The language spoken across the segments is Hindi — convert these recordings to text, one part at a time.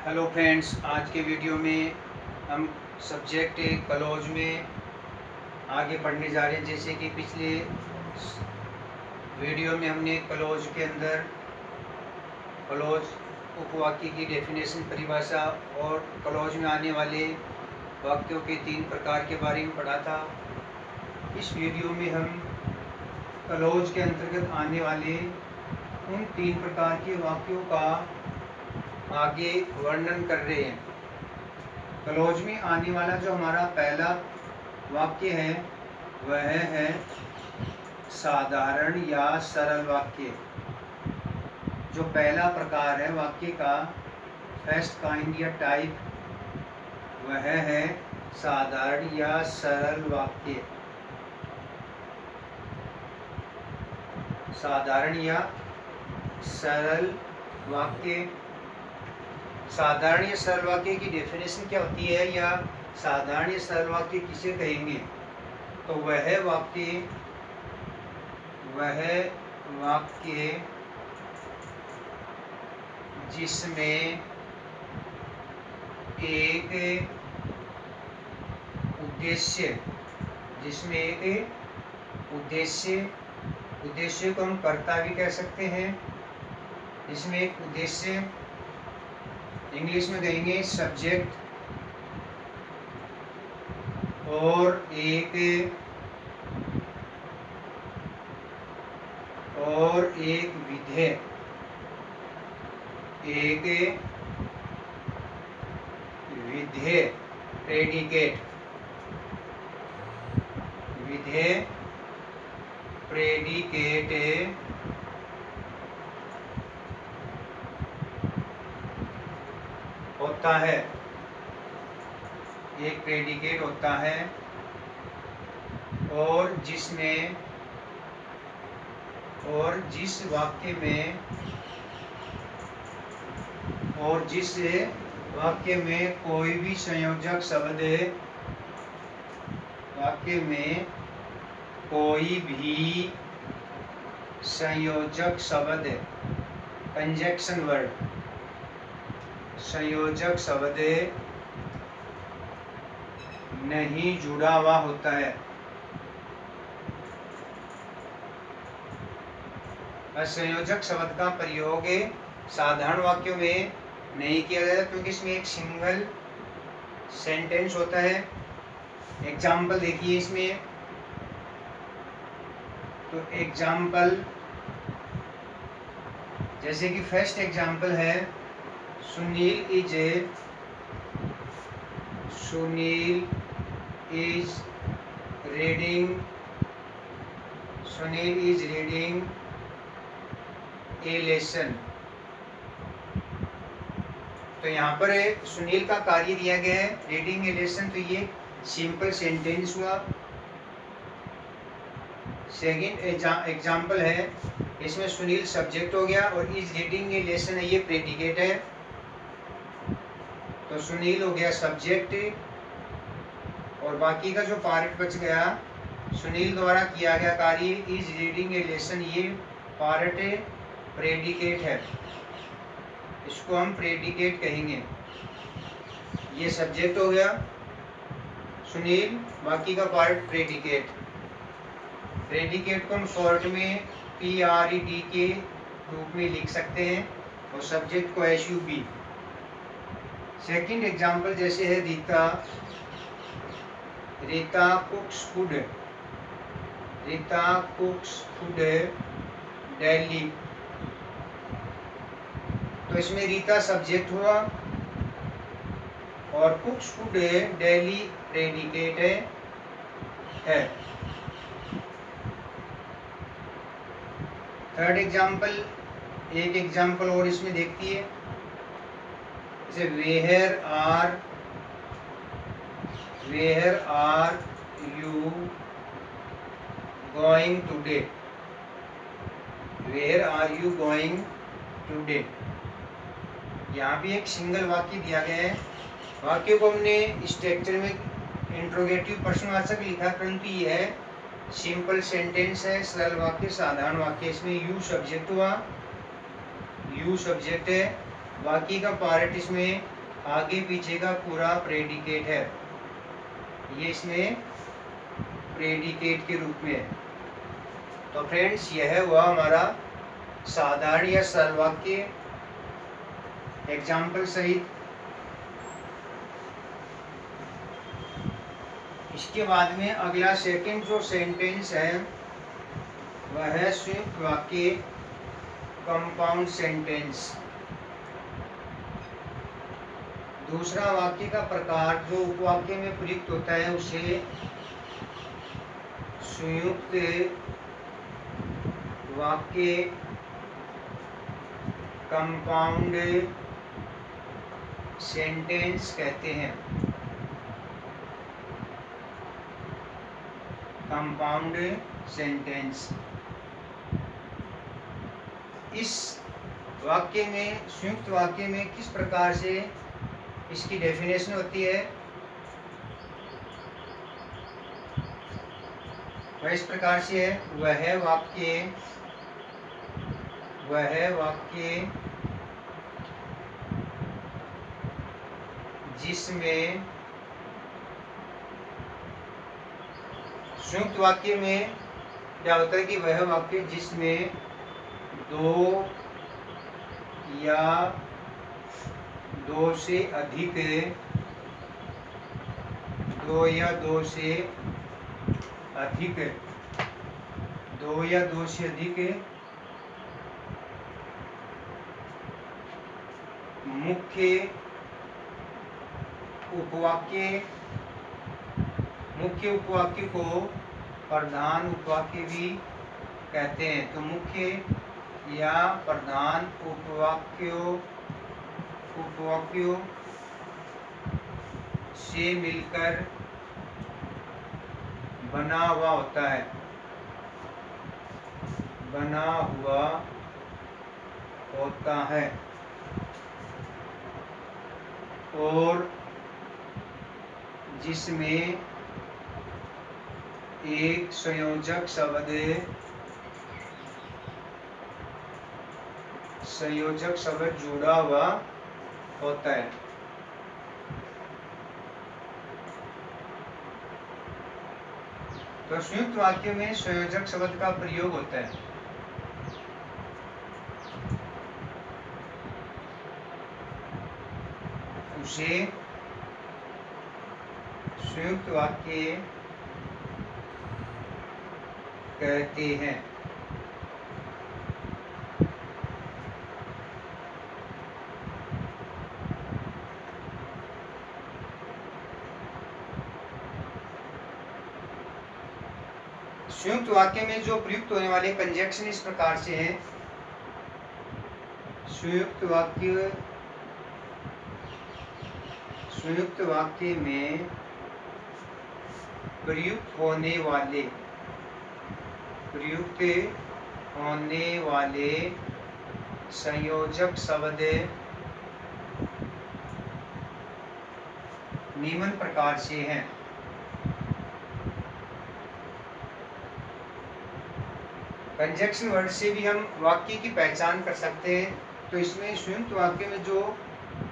हेलो फ्रेंड्स, आज के वीडियो में हम सब्जेक्ट क्लोज में आगे पढ़ने जा रहे हैं। जैसे कि पिछले वीडियो में हमने क्लोज के अंदर क्लोज उपवाक्य की डेफिनेशन, परिभाषा और क्लोज में आने वाले वाक्यों के 3 प्रकार के बारे में पढ़ा था। इस वीडियो में हम क्लोज के अंतर्गत आने वाले उन 3 प्रकार के वाक्यों का आगे वर्णन कर रहे हैं। क्लोज में आने वाला जो हमारा पहला वाक्य है वह है साधारण या सरल वाक्य। जो पहला प्रकार है वाक्य का, फर्स्ट काइंड या टाइप, वह है साधारण या सरल वाक्य। साधारण या सरल वाक्य। साधारण या सरल वाक्य की डेफिनेशन क्या होती है, या साधारण या सरल वाक्य किसे कहेंगे? तो वह वाक्य जिसमें एक उद्देश्य को हम कर्ता भी कह सकते हैं। जिसमें एक उद्देश्य, इंग्लिश में कहेंगे सब्जेक्ट, और एक विधेय, प्रेडिकेट, होता है। एक प्रेडिकेट होता है और जिस वाक्य में कोई भी संयोजक शब्द, कंजक्शन वर्ड, संयोजक शब्द नहीं जुड़ा हुआ होता है। संयोजक शब्द का प्रयोग साधारण वाक्यों में नहीं किया जाता, क्योंकि इसमें एक सिंगल सेंटेंस होता है। एग्जाम्पल देखिए इसमें। तो एग्जाम्पल, जैसे कि फर्स्ट एग्जाम्पल है Sunil is reading A lesson. तो यहाँ पर सुनील का कार्य दिया गया है रीडिंग ए लेसन, तो ये सिंपल सेंटेंस हुआ। सेकंड एग्जाम्पल है, इसमें सुनील सब्जेक्ट हो गया और इज रीडिंग ए लेसन ये प्रेडिकेट है। तो सुनील हो गया सब्जेक्ट और बाकी का जो पार्ट बच गया, सुनील द्वारा किया गया कार्य इज रीडिंग ए लेसन, ये पार्ट प्रेडिकेट है। इसको हम प्रेडिकेट कहेंगे। ये सब्जेक्ट हो गया सुनील, बाकी का पार्ट प्रेडिकेट। प्रेडिकेट को हम शॉर्ट में PRED के रूप में लिख सकते हैं और सब्जेक्ट को SUB। सेकंड एग्जाम्पल जैसे है रीता कुक्स फूड डेली। तो इसमें रीता सब्जेक्ट हुआ और कुक्स फूड डेली प्रेडिकेट है। थर्ड एग्जाम्पल, एक एग्जाम्पल और इसमें देखती है, जैसे where are you going today. Where are you going today, यहाँ भी एक सिंगल वाक्य दिया गया है। वाक्य को हमने स्ट्रक्चर में इंट्रोगेटिव प्रश्नवाचक लिखा, परंतु यह है सिंपल सेंटेंस है, सरल वाक्य, साधारण वाक्य। इसमें यू सब्जेक्ट हुआ, यू सब्जेक्ट है, बाकी का पार्ट इसमें आगे पीछे का पूरा प्रेडिकेट है, ये इसमें प्रेडिकेट के रूप में है। तो फ्रेंड्स यह हुआ हमारा साधारण या सरल वाक्य एग्जाम्पल सहित। इसके बाद में अगला सेकंड जो सेंटेंस है वह है संयुक्त वाक्य कंपाउंड सेंटेंस। दूसरा वाक्य का प्रकार जो उपवाक्य में प्रयुक्त होता है उसे संयुक्त वाक्य कंपाउंड सेंटेंस कहते हैं। Compound sentence. इस वाक्य में, संयुक्त वाक्य में किस प्रकार से इसकी डेफिनेशन होती है, वह इस प्रकार से है, वह वाक्य जिसमें, संयुक्त वाक्य में क्या होता है कि वह वाक्य जिसमें दो या दो से अधिक मुख्य उपवाक्य को प्रधान उपवाक्य भी कहते हैं। तो मुख्य या प्रधान उपवाक्यों से मिलकर बना हुआ होता है और जिसमें एक संयोजक शब्द जुड़ा हुआ होता है। तो संयुक्त वाक्य में संयोजक शब्द का प्रयोग होता है। उसे संयुक्त वाक्य कहते हैं। संयुक्त वाक्य में जो प्रयुक्त होने वाले कंजक्शन इस प्रकार से हैं। संयुक्त वाक्य में प्रयुक्त होने वाले संयोजक शब्द निम्न प्रकार से हैं। कंजक्शन वर्ड से भी हम वाक्य की पहचान कर सकते हैं। तो इसमें संयुक्त वाक्य में जो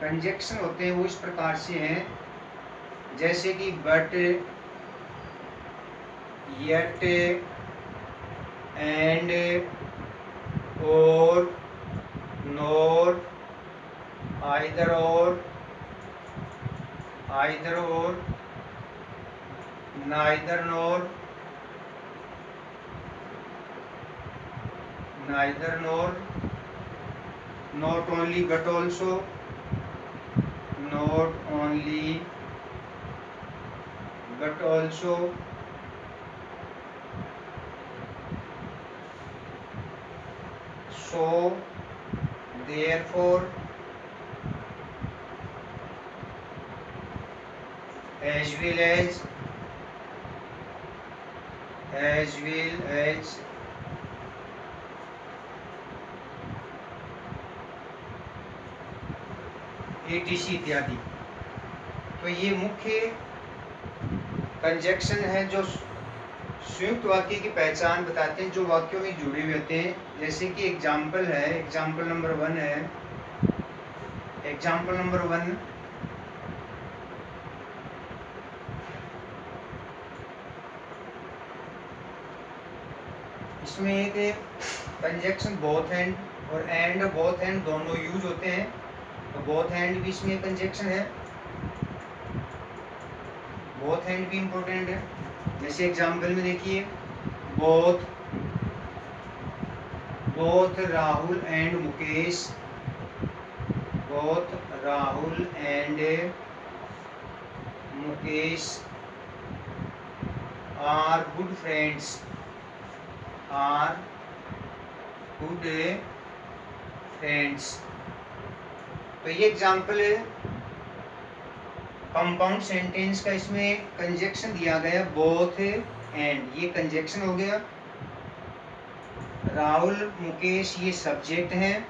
कंजक्शन होते हैं वो इस प्रकार से हैं, जैसे कि बट, येट, एंड, और, नोर, आइदर और, neither NOR, not only but also, so, therefore, as well as etc इत्यादि। तो ये मुख्य कंजक्शन है जो संयुक्त वाक्य की पहचान बताते हैं, जो वाक्यों में जुड़े हुए होते हैं। जैसे कि एग्जाम्पल नंबर 1 है। एग्जाम्पल नंबर 1, इसमें एक कंजक्शन बोथ एंड और एंड बोथ एंड दोनों यूज होते हैं, तो बोथ एंड भी इसमें कंजक्शन है, बोथ एंड भी इम्पोर्टेंट है। जैसे एग्जाम्पल में देखिए, both both Rahul and Mukesh, both Rahul and Mukesh are good friends, are good friends. तो ये एग्जाम्पल कंपाउंड सेंटेंस का, इसमें कंजक्शन दिया गया बोथ एंड, ये कंजक्शन हो गया। राहुल मुकेश ये सब्जेक्ट हैं,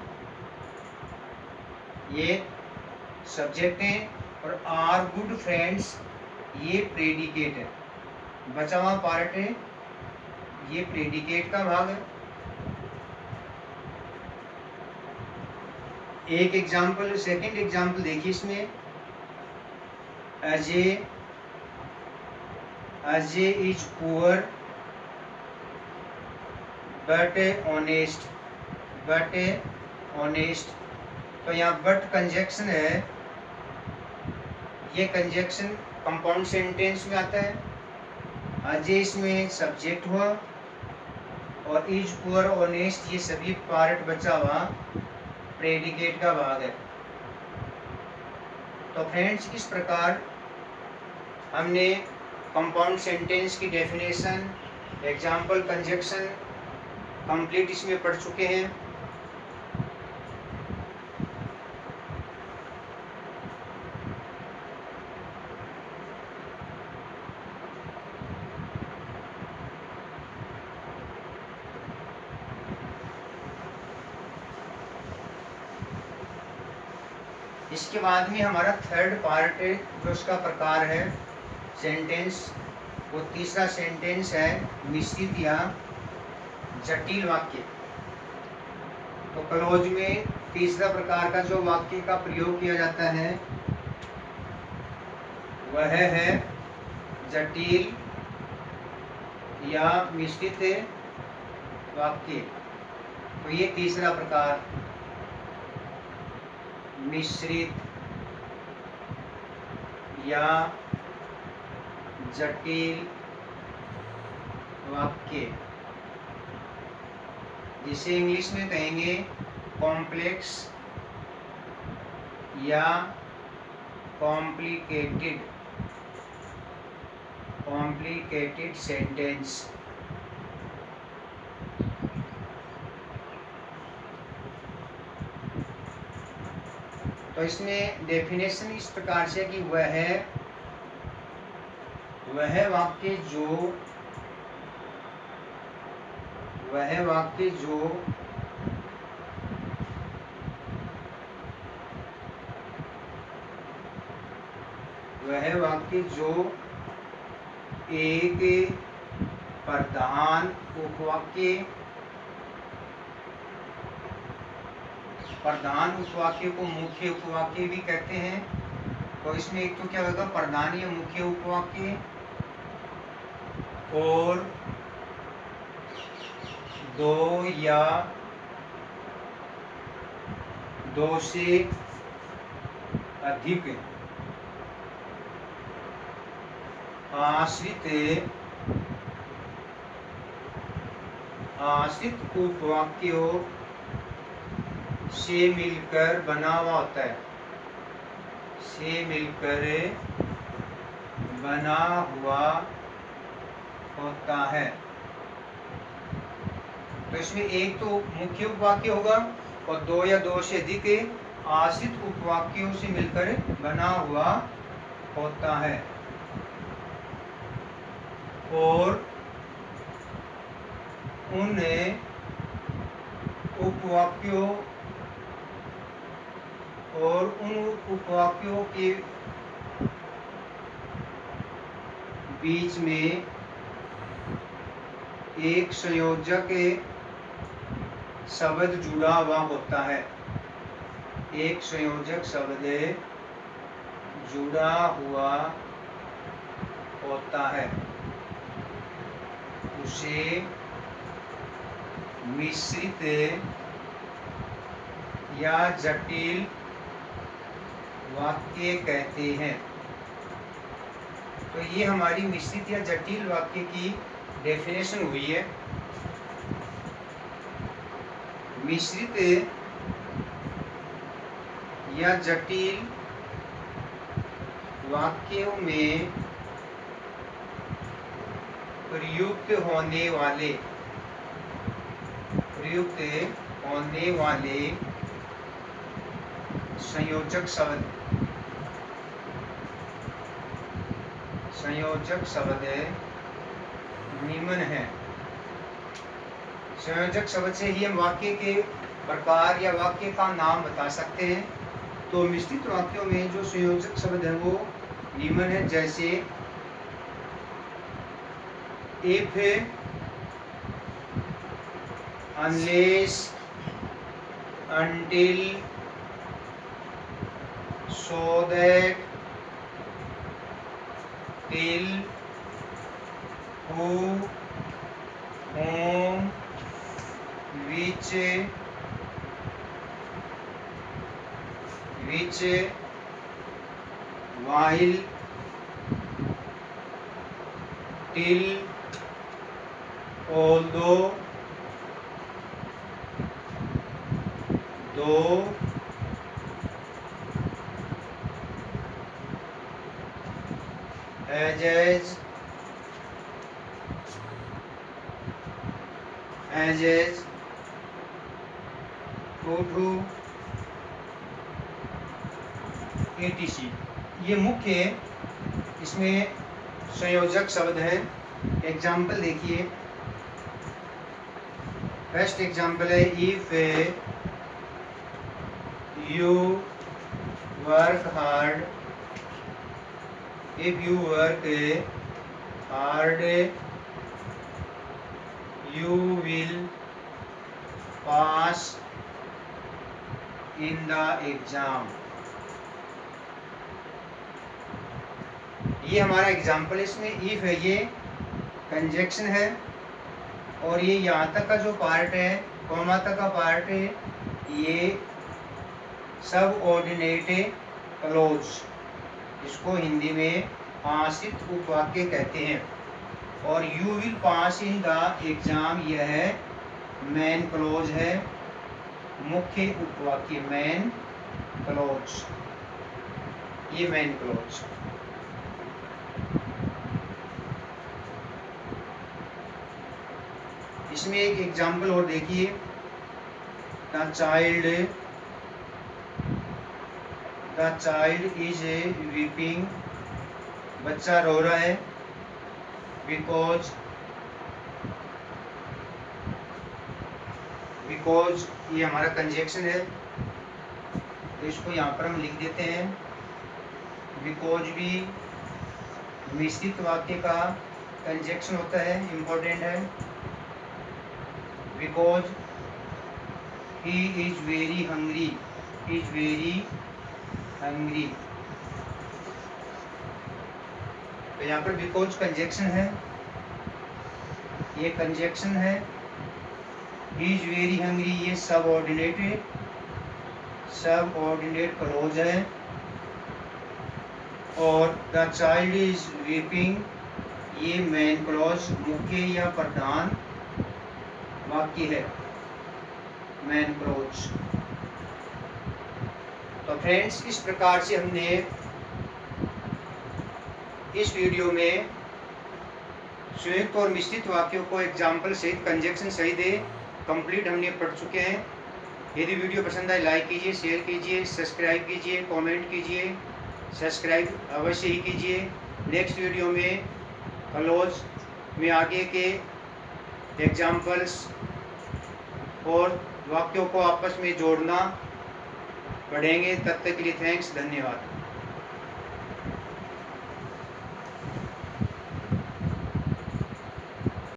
ये सब्जेक्ट हैं, और आर गुड फ्रेंड्स ये प्रेडिकेट है। बचा हुआ पार्ट है ये प्रेडिकेट का भाग है। एक एग्जाम्पल, सेकंड एग्जाम्पल देखिए इसमें, Ajay is poor but honest, but honest. तो यहाँ बट कंजक्शन है, ये कंजक्शन कंपाउंड सेंटेंस में आता है। अजय इसमें सब्जेक्ट हुआ और इज पुअर ऑनेस्ट ये सभी पार्ट बचा हुआ प्रेडिकेट का भाग है। तो फ्रेंड्स, इस प्रकार हमने कंपाउंड सेंटेंस की डेफिनेशन, एग्जाम्पल, कंजक्शन कंप्लीट इसमें पढ़ चुके हैं। इसके बाद में हमारा थर्ड पार्ट जो उसका प्रकार है सेंटेंस, वो तीसरा सेंटेंस है मिश्रित या जटिल वाक्य। तो क्लोज में तीसरा प्रकार का जो वाक्य का प्रयोग किया जाता है वह है जटिल या मिश्रित वाक्य। तो ये तीसरा प्रकार मिश्रित या जटिल वाक्य, जिसे इंग्लिश में कहेंगे कॉम्प्लेक्स या कॉम्प्लिकेटेड सेंटेंस। तो इसमें डेफिनेशन इस प्रकार से कि वह वाक्य जो एक प्रधान उपवाक्य को मुख्य उपवाक्य भी कहते हैं। तो इसमें एक तो क्या होगा, प्रधान या मुख्य उपवाक्य, और दो या दो से अधिक आश्रित उपवाक्यों से मिलकर बना हुआ होता है, से मिलकर बना हुआ होता है। तो इसमें एक तो मुख्य उपवाक्य होगा और दो या दो से अधिक आश्रित उपवाक्यों से मिलकर बना हुआ होता है, और उन उपवाक्यों के बीच में एक संयोजक शब्द जुड़ा हुआ होता है, एक संयोजक शब्द जुड़ा हुआ होता है, उसे मिश्रित या जटिल वाक्य कहते हैं। तो ये हमारी मिश्रित या जटिल वाक्य की डेफिनेशन हुई है। मिश्रित या जटिल वाक्यों में प्रयुक्त होने वाले संयोजक शब्द निम्न है। संयोजक शब्द से ही हम वाक्य के प्रकार या वाक्य का नाम बता सकते हैं। तो मिश्रित वाक्यों में जो संयोजक शब्द है वो निम्न है, जैसे if, unless, until, so that, till, who, whom, which, while, till, although, though, as, to, etc। ये मुख्य इसमें संयोजक शब्द है। एग्जाम्पल देखिए, फर्स्ट एग्जाम्पल है if you work hard, you will pass in the exam। ये हमारा एग्जाम्पल, इसमें इफ है, ये कंजक्शन है, और ये यहाँ तक का जो पार्ट है, कॉमा तक का पार्ट है, ये सब ऑर्डिनेट क्लोज, इसको हिंदी में आश्रित उपवाक्य कहते हैं। और you will pass in the exam, यह है मेन क्लोज है, मुख्य उपवाक्य मेन क्लोज, ये मेन क्लोज। इसमें एक एग्जाम्पल और देखिए, द चाइल्ड इज वीपिंग, बच्चा रो रहा है, बिकॉज ये हमारा कंजक्शन है, तो इसको यहाँ पर हम लिख देते हैं। बिकॉज भी मिश्रित वाक्य का कंजक्शन होता है, इम्पोर्टेंट है। Because he is very hungry, तो यहाँ पर बिकॉज कंजक्शन है, ये कंजक्शन है। ही इज वेरी हंग्री, ये सबऑर्डिनेट क्लोज है। और द चाइल्ड इज वीपिंग, ये मेन क्लोज, मुख्य या प्रधान वाक्य है, मेन क्लोज। तो फ्रेंड्स, इस प्रकार से हमने इस वीडियो में संयुक्त और मिश्रित वाक्यों को एग्जाम्पल सहित, कंजक्शन सहित कंप्लीट हमने पढ़ चुके हैं। यदि वीडियो पसंद आए लाइक कीजिए, शेयर कीजिए, सब्सक्राइब कीजिए, कमेंट कीजिए, सब्सक्राइब अवश्य ही कीजिए। नेक्स्ट वीडियो में क्लोज में आगे के एग्जाम्पल्स और वाक्यों को आपस में जोड़ना पढ़ेंगे। तब तक के लिए थैंक्स, धन्यवाद।